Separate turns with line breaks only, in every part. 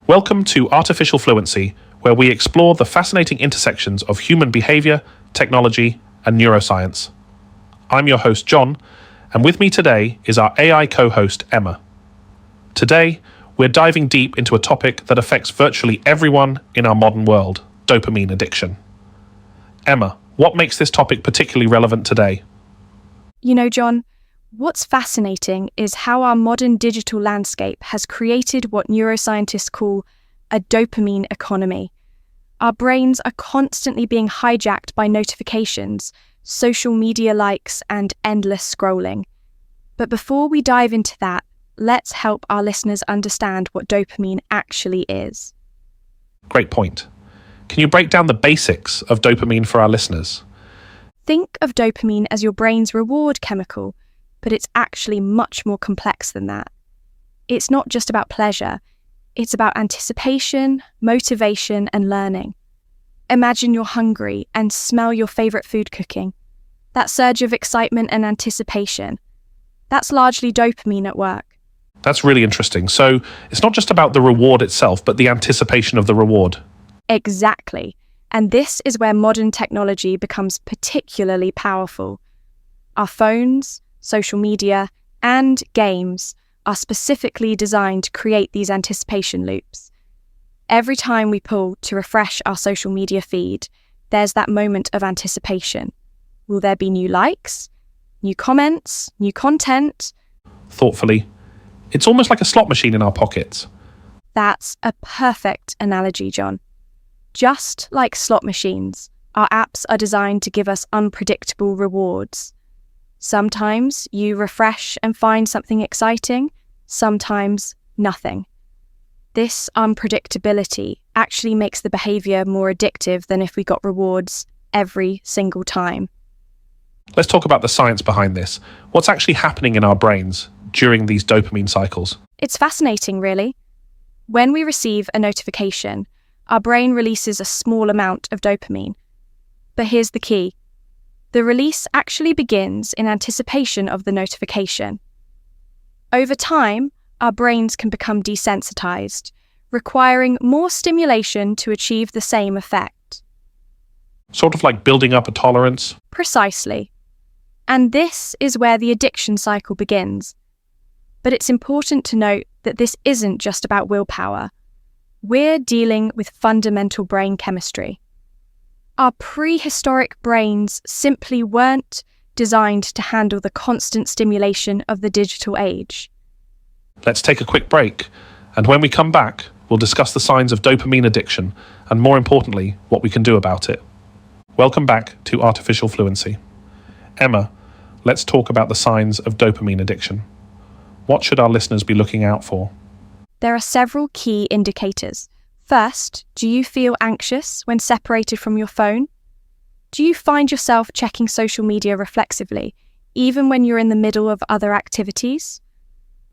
Welcome to Artificial Fluency, where we explore the fascinating intersections of human behavior, technology, and neuroscience. I'm your host, John, and with me today is our AI co-host, Emma. Today, we're diving deep into a topic that affects virtually everyone in our modern world, dopamine addiction. Emma, what makes this topic particularly relevant today?
You know, John, what's fascinating is how our modern digital landscape has created what neuroscientists call a dopamine economy. Our brains are constantly being hijacked by notifications, social media likes, and endless scrolling. But before we dive into that, let's help our listeners understand what dopamine actually is.
Great point. Can you break down the basics of dopamine for our listeners?
Think of dopamine as your brain's reward chemical, but it's actually much more complex than that. It's not just about pleasure, it's about anticipation, motivation, and learning. Imagine you're hungry and smell your favorite food cooking. That surge of excitement and anticipation. That's largely dopamine at work.
That's really interesting. So it's not just about the reward itself, but the anticipation of the reward.
Exactly. And this is where modern technology becomes particularly powerful. Our phones, social media, and games are specifically designed to create these anticipation loops. Every time we pull to refresh our social media feed, there's that moment of anticipation. Will there be new likes, new comments, new content?
Thoughtfully, it's almost like a slot machine in our pockets.
That's a perfect analogy, John. Just like slot machines, our apps are designed to give us unpredictable rewards. Sometimes you refresh and find something exciting, sometimes nothing. This unpredictability actually makes the behavior more addictive than if we got rewards every single time.
Let's talk about the science behind this. What's actually happening in our brains during these dopamine cycles?
It's fascinating, really. When we receive a notification, our brain releases a small amount of dopamine. But here's the key. The release actually begins in anticipation of the notification. Over time, our brains can become desensitized, requiring more stimulation to achieve the same effect.
Sort of like building up a tolerance?
Precisely. And this is where the addiction cycle begins. But it's important to note that this isn't just about willpower. We're dealing with fundamental brain chemistry. Our prehistoric brains simply weren't designed to handle the constant stimulation of the digital age.
Let's take a quick break, and when we come back, we'll discuss the signs of dopamine addiction, and more importantly, what we can do about it. Welcome back to Artificial Fluency. Emma, let's talk about the signs of dopamine addiction. What should our listeners be looking out for?
There are several key indicators. First, do you feel anxious when separated from your phone? Do you find yourself checking social media reflexively, even when you're in the middle of other activities?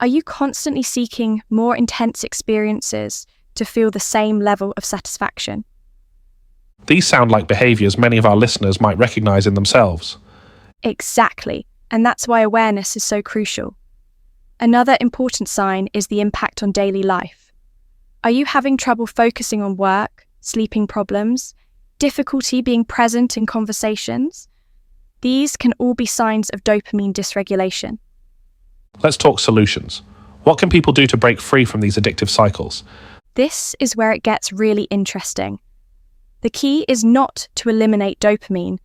Are you constantly seeking more intense experiences to feel the same level of satisfaction?
These sound like behaviors many of our listeners might recognize in themselves.
Exactly, and that's why awareness is so crucial. Another important sign is the impact on daily life. Are you having trouble focusing on work, sleeping problems, difficulty being present in conversations? These can all be signs of dopamine dysregulation.
Let's talk solutions. What can people do to break free from these addictive cycles?
This is where it gets really interesting. The key is not to eliminate dopamine.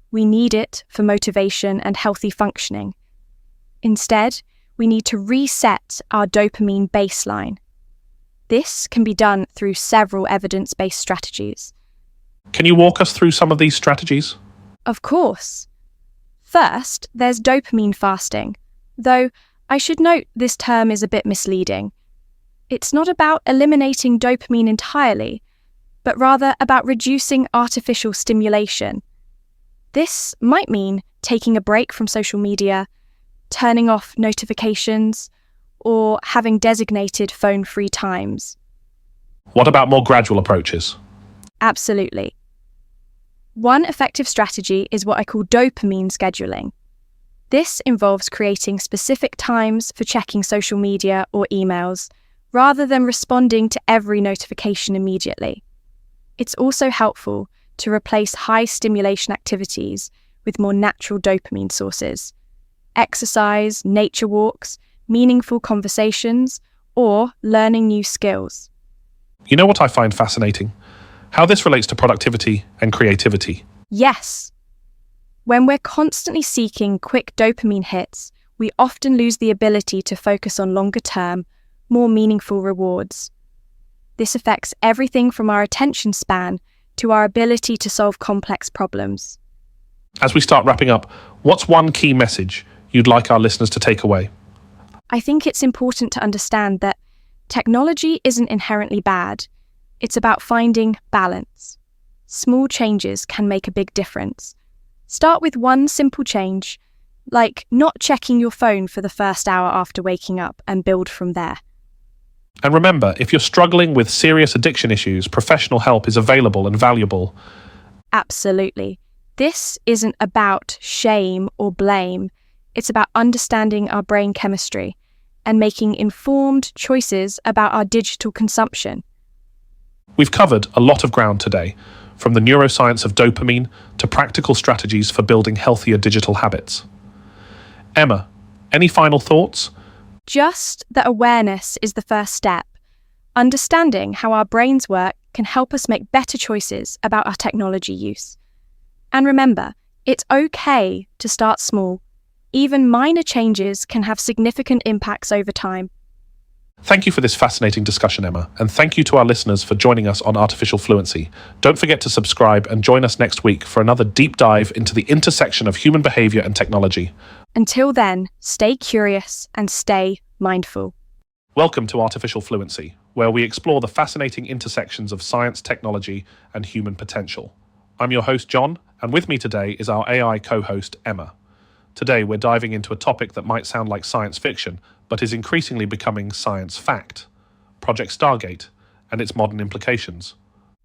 We need it for motivation and healthy functioning. Instead, we need to reset our dopamine baseline. This can be done through several evidence-based strategies.
Can you walk us through some of these strategies?
Of course. First, there's dopamine fasting, though I should note this term is a bit misleading. It's not about eliminating dopamine entirely, but rather about reducing artificial stimulation. This might mean taking a break from social media, turning off notifications, or having designated phone-free times.
What about more gradual approaches?
Absolutely. One effective strategy is what I call dopamine scheduling. This involves creating specific times for checking social media or emails, rather than responding to every notification immediately. It's also helpful to replace high stimulation activities with more natural dopamine sources. Exercise, nature walks, meaningful conversations, or learning new skills.
You know what I find fascinating? How this relates to productivity and creativity.
Yes. When we're constantly seeking quick dopamine hits, we often lose the ability to focus on longer-term, more meaningful rewards. This affects everything from our attention span to our ability to solve complex problems.
As we start wrapping up, what's one key message you'd like our listeners to take away?
I think it's important to understand that technology isn't inherently bad. It's about finding balance. Small changes can make a big difference. Start with one simple change, like not checking your phone for the first hour after waking up, and build from there.
And remember, if you're struggling with serious addiction issues, professional help is available and valuable.
Absolutely. This isn't about shame or blame. It's about understanding our brain chemistry and making informed choices about our digital consumption.
We've covered a lot of ground today, from the neuroscience of dopamine to practical strategies for building healthier digital habits. Emma, any final thoughts?
Just that awareness is the first step. Understanding how our brains work can help us make better choices about our technology use. And remember, it's okay to start small. Even minor changes can have significant impacts over time.
Thank you for this fascinating discussion, Emma, and thank you to our listeners for joining us on Artificial Fluency. Don't forget to subscribe and join us next week for another deep dive into the intersection of human behavior and technology.
Until then, stay curious and stay mindful.
Welcome to Artificial Fluency, where we explore the fascinating intersections of science, technology, and human potential. I'm your host, John, and with me today is our AI co-host, Emma. Today, we're diving into a topic that might sound like science fiction, but is increasingly becoming science fact: Project Stargate and its modern implications.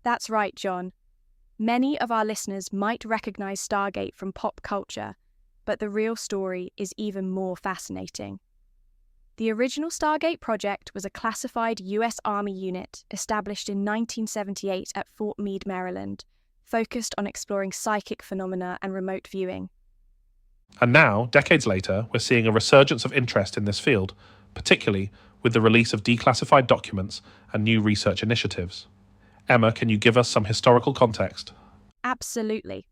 That's right, John. Many of our listeners might recognize Stargate from pop culture, but the real story is even more fascinating. The original Stargate project was a classified US Army unit established in 1978 at Fort Meade, Maryland, focused on exploring psychic phenomena and remote viewing.
And now, decades later, we're seeing a resurgence of interest in this field, particularly with the release of declassified documents and new research initiatives. Emma, can you give us some historical context?
Absolutely.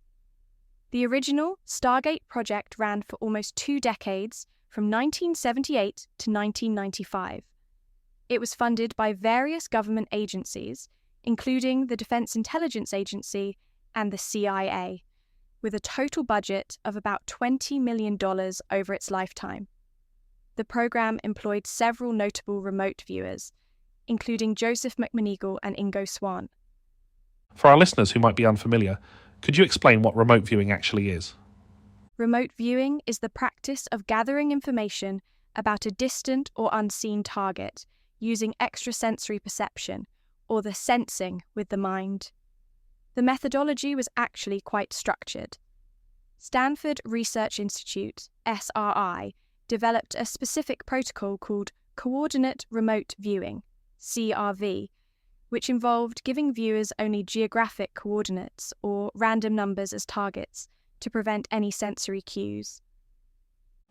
The original Stargate project ran for almost 2 decades, from 1978 to 1995. It was funded by various government agencies, including the Defense Intelligence Agency and the CIA, with a total budget of about $20 million over its lifetime. The program employed several notable remote viewers, including Joseph McMoneagle and Ingo Swann.
For our listeners who might be unfamiliar, could you explain what remote viewing actually is?
Remote viewing is the practice of gathering information about a distant or unseen target using extrasensory perception, or the sensing with the mind. The methodology was actually quite structured. Stanford Research Institute, SRI, developed a specific protocol called Coordinate Remote Viewing, CRV, which involved giving viewers only geographic coordinates or random numbers as targets to prevent any sensory cues.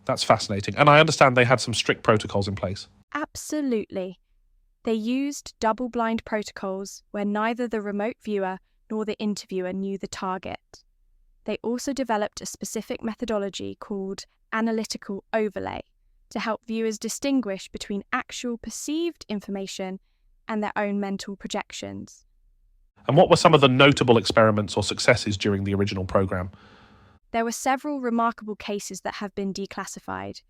That's fascinating, and I understand they had some strict protocols in place.
Absolutely. They used double-blind protocols where neither the remote viewer nor the interviewer knew the target. They also developed a specific methodology called analytical overlay to help viewers distinguish between actual perceived information and their own mental projections.
And what were some of the notable experiments or successes during the original program?
There were several remarkable cases that have been declassified.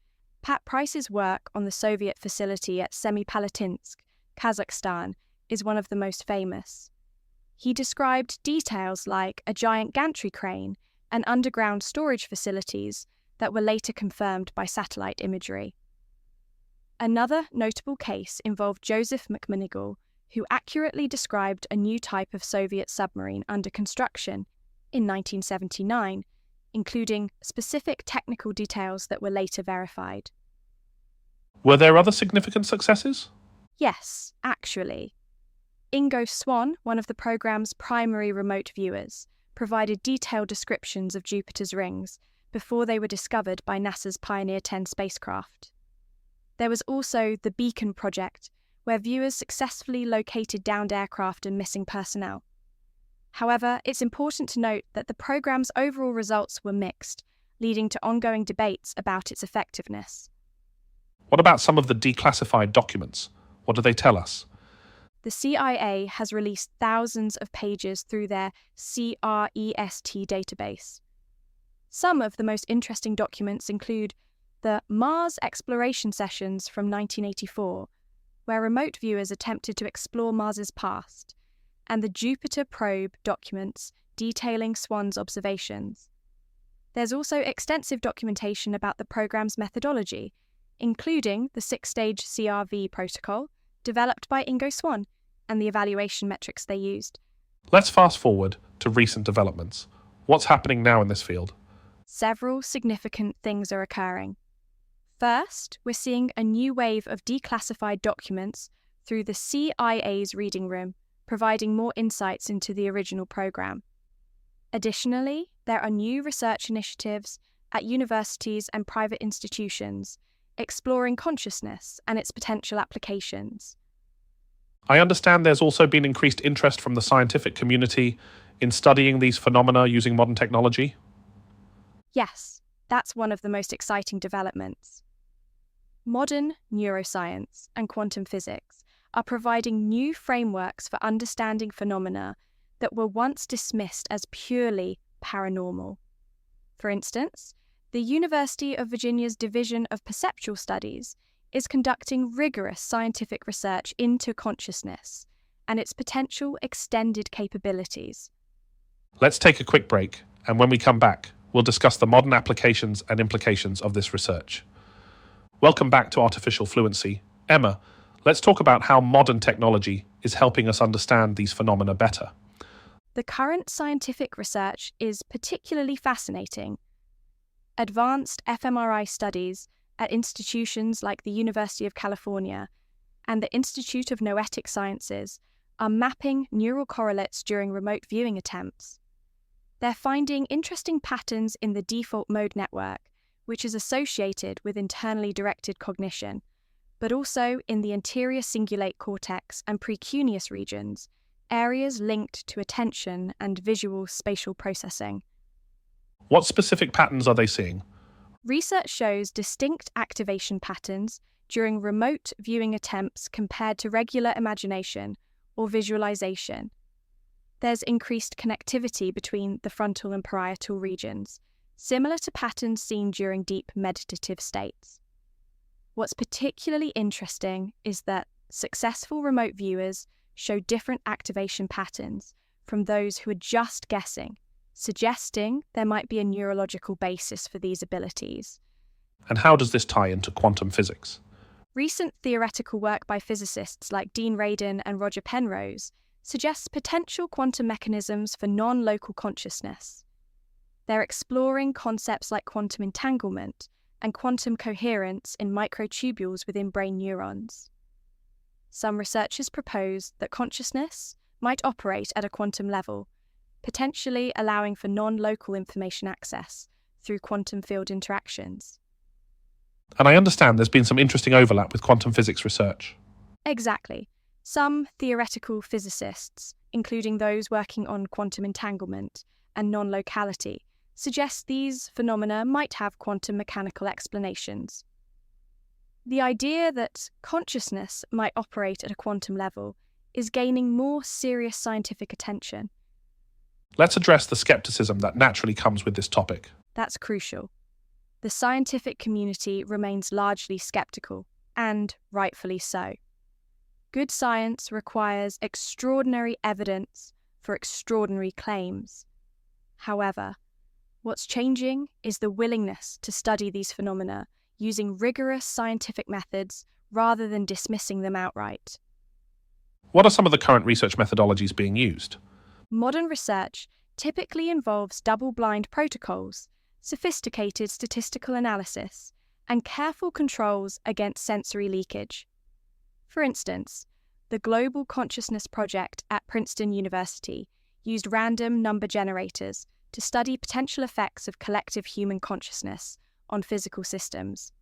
Pat Price's work on the Soviet facility at Semipalatinsk, Kazakhstan, is one of the most famous. He described details like a giant gantry crane and underground storage facilities that were later confirmed by satellite imagery. Another notable case involved Joseph McMoneagle, who accurately described a new type of Soviet submarine under construction in 1979, including specific technical details that were later verified.
Were there other significant successes?
Yes, actually. Ingo Swann, one of the program's primary remote viewers, provided detailed descriptions of Jupiter's rings before they were discovered by NASA's Pioneer 10 spacecraft. There was also the Beacon project, where viewers successfully located downed aircraft and missing personnel. However, it's important to note that the program's overall results were mixed, leading to ongoing debates about its effectiveness.
What about some of the declassified documents? What do they tell us?
The CIA has released thousands of pages through their CREST database. Some of the most interesting documents include the Mars exploration sessions from 1984, where remote viewers attempted to explore Mars's past, and the Jupiter probe documents detailing Swann's observations. There's also extensive documentation about the program's methodology, including the 6-stage CRV protocol developed by Ingo Swann and the evaluation metrics they used.
Let's fast forward to recent developments. What's happening now in this field?
Several significant things are occurring. First, we're seeing a new wave of declassified documents through the CIA's reading room, providing more insights into the original program. Additionally, there are new research initiatives at universities and private institutions exploring consciousness and its potential applications.
I understand there's also been increased interest from the scientific community in studying these phenomena using modern technology.
Yes, that's one of the most exciting developments. Modern neuroscience and quantum physics are providing new frameworks for understanding phenomena that were once dismissed as purely paranormal. For instance, the University of Virginia's Division of Perceptual Studies is conducting rigorous scientific research into consciousness and its potential extended capabilities.
Let's take a quick break, and when we come back, we'll discuss the modern applications and implications of this research. Welcome back to Artificial Fluency. Emma, let's talk about how modern technology is helping us understand these phenomena better.
The current scientific research is particularly fascinating. Advanced fMRI studies at institutions like the University of California and the Institute of Noetic Sciences are mapping neural correlates during remote viewing attempts. They're finding interesting patterns in the default mode network, which is associated with internally directed cognition, but also in the anterior cingulate cortex and precuneus regions, areas linked to attention and visual spatial processing.
What specific patterns are they seeing?
Research shows distinct activation patterns during remote viewing attempts compared to regular imagination or visualization. There's increased connectivity between the frontal and parietal regions, similar to patterns seen during deep meditative states. What's particularly interesting is that successful remote viewers show different activation patterns from those who are just guessing, suggesting there might be a neurological basis for these abilities.
And how does this tie into quantum physics?
Recent theoretical work by physicists like Dean Radin and Roger Penrose suggests potential quantum mechanisms for non-local consciousness. They're exploring concepts like quantum entanglement and quantum coherence in microtubules within brain neurons. Some researchers propose that consciousness might operate at a quantum level, potentially allowing for non-local information access through quantum field interactions.
And I understand there's been some interesting overlap with quantum physics research.
Exactly. Some theoretical physicists, including those working on quantum entanglement and non-locality, suggest these phenomena might have quantum mechanical explanations. The idea that consciousness might operate at a quantum level is gaining more serious scientific attention.
Let's address the skepticism that naturally comes with this topic.
That's crucial. The scientific community remains largely skeptical, and rightfully so. Good science requires extraordinary evidence for extraordinary claims. However, what's changing is the willingness to study these phenomena using rigorous scientific methods rather than dismissing them outright.
What are some of the current research methodologies being used?
Modern research typically involves double-blind protocols, sophisticated statistical analysis, and careful controls against sensory leakage. For instance, the Global Consciousness Project at Princeton University used random number generators to study potential effects of collective human consciousness on physical systems.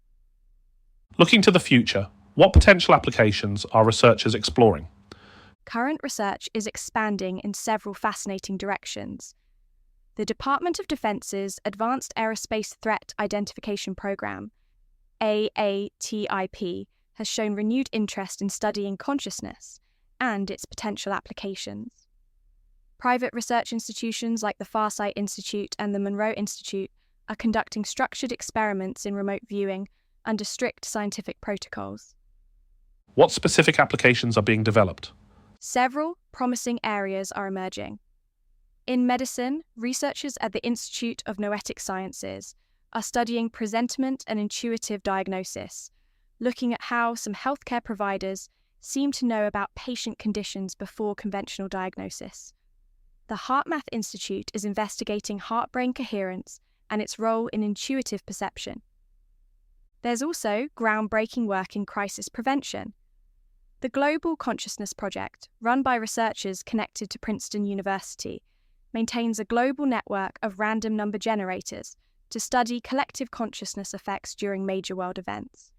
Looking to the future, what potential applications are researchers exploring?
Current research is expanding in several fascinating directions. The Department of Defense's Advanced Aerospace Threat Identification Program, AATIP, has shown renewed interest in studying consciousness and its potential applications. Private research institutions like the Farsight Institute and the Monroe Institute are conducting structured experiments in remote viewing under strict scientific protocols.
What specific applications are being developed?
Several promising areas are emerging. In medicine, researchers at the Institute of Noetic Sciences are studying presentiment and intuitive diagnosis, looking at how some healthcare providers seem to know about patient conditions before conventional diagnosis. The HeartMath Institute is investigating heart-brain coherence and its role in intuitive perception. There's also groundbreaking work in crisis prevention. The Global Consciousness Project, run by researchers connected to Princeton University, maintains a global network of random number generators to study collective consciousness effects during major world events.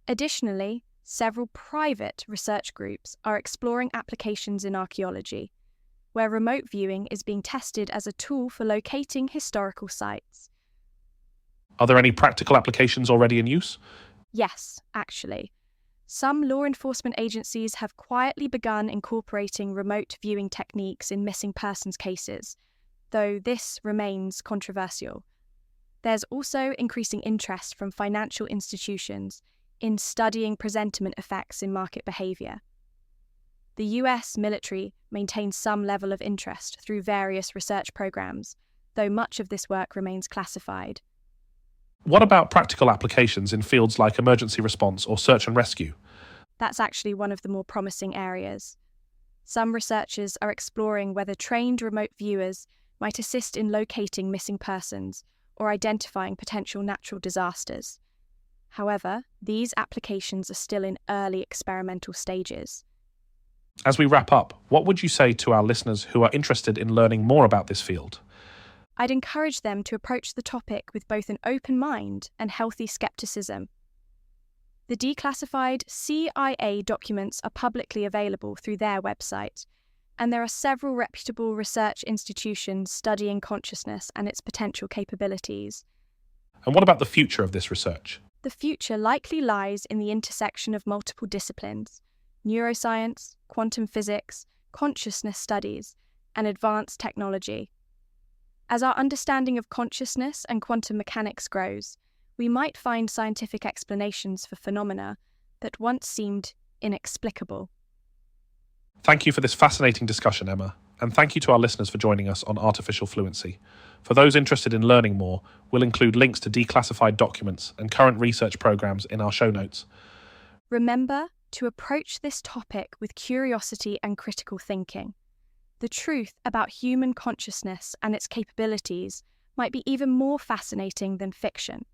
Additionally, several private research groups are exploring applications in archaeology, where remote viewing is being tested as a tool for locating historical sites.
Are there any practical applications already in use?
Yes, actually. Some law enforcement agencies have quietly begun incorporating remote viewing techniques in missing persons cases, though this remains controversial. There's also increasing interest from financial institutions in studying presentiment effects in market behavior. The US military maintains some level of interest through various research programs, though much of this work remains classified.
What about practical applications in fields like emergency response or search and rescue?
That's actually one of the more promising areas. Some researchers are exploring whether trained remote viewers might assist in locating missing persons or identifying potential natural disasters. However, these applications are still in early experimental stages.
As we wrap up, what would you say to our listeners who are interested in learning more about this field?
I'd encourage them to approach the topic with both an open mind and healthy skepticism. The declassified CIA documents are publicly available through their website, and there are several reputable research institutions studying consciousness and its potential capabilities.
And what about the future of this research?
The future likely lies in the intersection of multiple disciplines: neuroscience, quantum physics, consciousness studies, and advanced technology. As our understanding of consciousness and quantum mechanics grows, we might find scientific explanations for phenomena that once seemed inexplicable.
Thank you for this fascinating discussion, Emma, and thank you to our listeners for joining us on Artificial Fluency. For those interested in learning more, we'll include links to declassified documents and current research programs in our show notes.
Remember to approach this topic with curiosity and critical thinking. The truth about human consciousness and its capabilities might be even more fascinating than fiction.